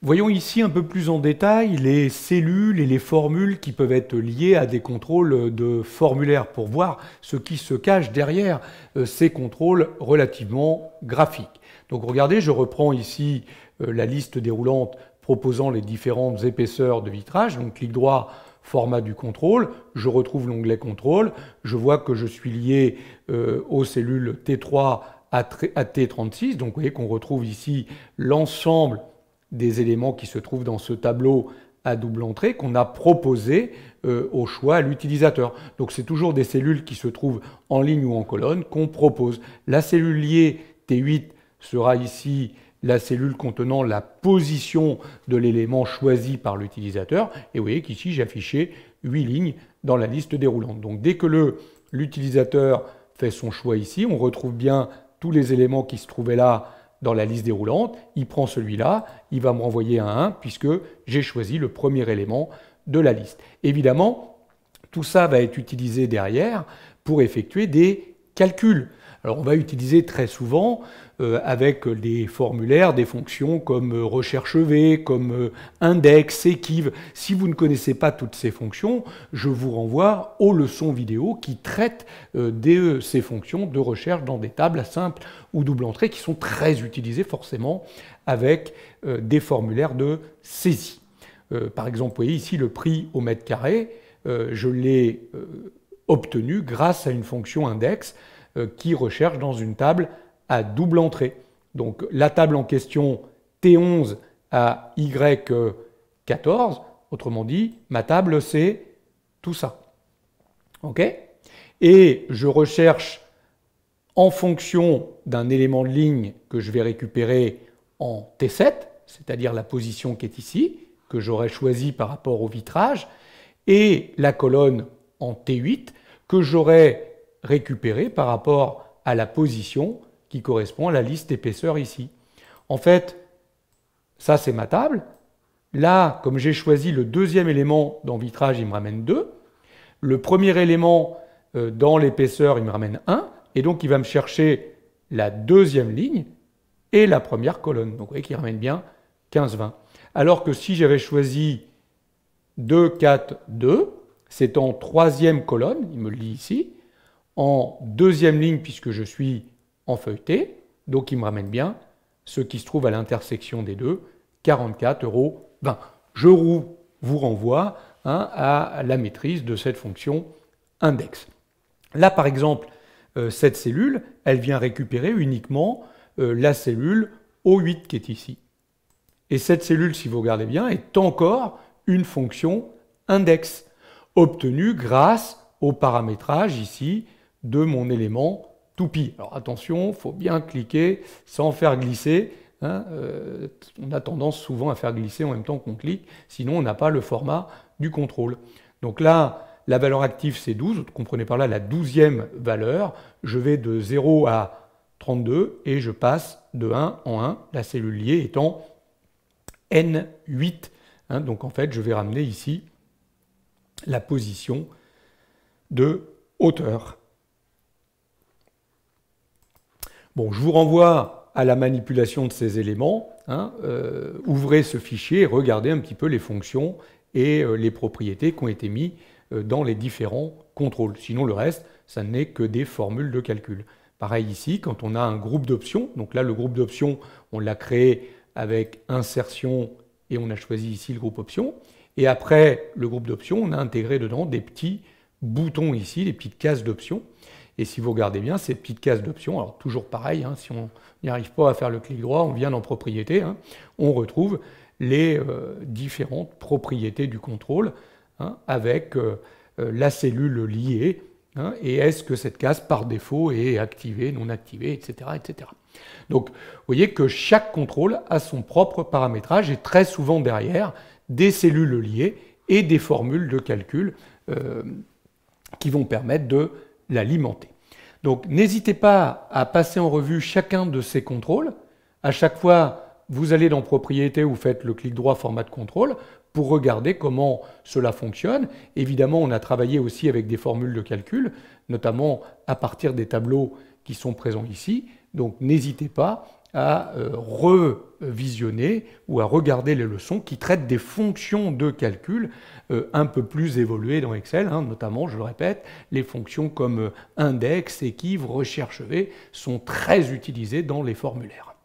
Voyons ici un peu plus en détail les cellules et les formules qui peuvent être liées à des contrôles de formulaire pour voir ce qui se cache derrière ces contrôles relativement graphiques. Donc regardez, je reprends ici la liste déroulante proposant les différentes épaisseurs de vitrage. Donc clic droit, format du contrôle, je retrouve l'onglet contrôle, je vois que je suis lié aux cellules T3 à T36. Donc vous voyez qu'on retrouve ici l'ensemble des éléments qui se trouvent dans ce tableau à double entrée qu'on a proposé au choix à l'utilisateur. Donc c'est toujours des cellules qui se trouvent en ligne ou en colonne qu'on propose. La cellule liée T8 sera ici la cellule contenant la position de l'élément choisi par l'utilisateur. Et vous voyez qu'ici j'ai affiché 8 lignes dans la liste déroulante. Donc dès que l'utilisateur fait son choix ici, on retrouve bien tous les éléments qui se trouvaient là dans la liste déroulante, il prend celui-là, il va me renvoyer un 1 puisque j'ai choisi le premier élément de la liste. Évidemment, tout ça va être utilisé derrière pour effectuer des calculs. Alors on va utiliser très souvent avec des formulaires, des fonctions comme recherche V, comme index, équive. Si vous ne connaissez pas toutes ces fonctions, je vous renvoie aux leçons vidéo qui traitent de ces fonctions de recherche dans des tables à simple ou double entrée qui sont très utilisées forcément avec des formulaires de saisie. Par exemple, vous voyez ici le prix au mètre carré, je l'ai obtenu grâce à une fonction index qui recherche dans une table à double entrée. Donc la table en question T11 à Y14, autrement dit, ma table c'est tout ça. OK ? Et je recherche en fonction d'un élément de ligne que je vais récupérer en T7, c'est-à-dire la position qui est ici, que j'aurais choisi par rapport au vitrage, et la colonne en T8 que j'aurais récupérée par rapport à la position qui correspond à la liste épaisseur ici. En fait, ça c'est ma table. Là, comme j'ai choisi le deuxième élément dans vitrage, il me ramène 2. Le premier élément dans l'épaisseur, il me ramène 1. Et donc, il va me chercher la deuxième ligne et la première colonne. Donc, vous voyez qu'il ramène bien 15, 20. Alors que si j'avais choisi 2, 4, 2, c'est en troisième colonne, il me le dit ici, en deuxième ligne puisque je suis en feuilleté, donc il me ramène bien ce qui se trouve à l'intersection des deux, 44,20 €. Je vous renvoie à la maîtrise de cette fonction index. Là, par exemple, cette cellule, elle vient récupérer uniquement la cellule O8 qui est ici. Et cette cellule, si vous regardez bien, est encore une fonction index, obtenue grâce au paramétrage ici de mon élément toupie. Alors attention, il faut bien cliquer sans faire glisser. On a tendance souvent à faire glisser en même temps qu'on clique, sinon on n'a pas le format du contrôle. Donc là, la valeur active c'est 12, vous comprenez par là la 12e valeur. Je vais de 0 à 32 et je passe de 1 en 1, la cellule liée étant N8. Donc en fait, je vais ramener ici la position de hauteur. Bon, je vous renvoie à la manipulation de ces éléments. Ouvrez ce fichier et regardez un petit peu les fonctions et les propriétés qui ont été mises dans les différents contrôles. Sinon, le reste, ça n'est que des formules de calcul. Pareil ici, quand on a un groupe d'options, donc là, le groupe d'options, on l'a créé avec insertion et on a choisi ici le groupe options. Et après le groupe d'options, on a intégré dedans des petits boutons ici, des petites cases d'options. Et si vous regardez bien, ces petites cases d'options, alors toujours pareil, si on n'y arrive pas à faire le clic droit, on vient dans propriétés, on retrouve les différentes propriétés du contrôle avec la cellule liée, et est-ce que cette case par défaut est activée, non activée, etc., etc. Donc vous voyez que chaque contrôle a son propre paramétrage et très souvent derrière des cellules liées et des formules de calcul qui vont permettre de l'alimenter. Donc n'hésitez pas à passer en revue chacun de ces contrôles. À chaque fois, vous allez dans Propriétés, vous faites le clic droit Format de contrôle pour regarder comment cela fonctionne. Évidemment, on a travaillé aussi avec des formules de calcul, notamment à partir des tableaux qui sont présents ici. Donc n'hésitez pas à revisionner ou à regarder les leçons qui traitent des fonctions de calcul un peu plus évoluées dans Excel, hein, notamment, je le répète, les fonctions comme index, équive, recherche V sont très utilisées dans les formulaires.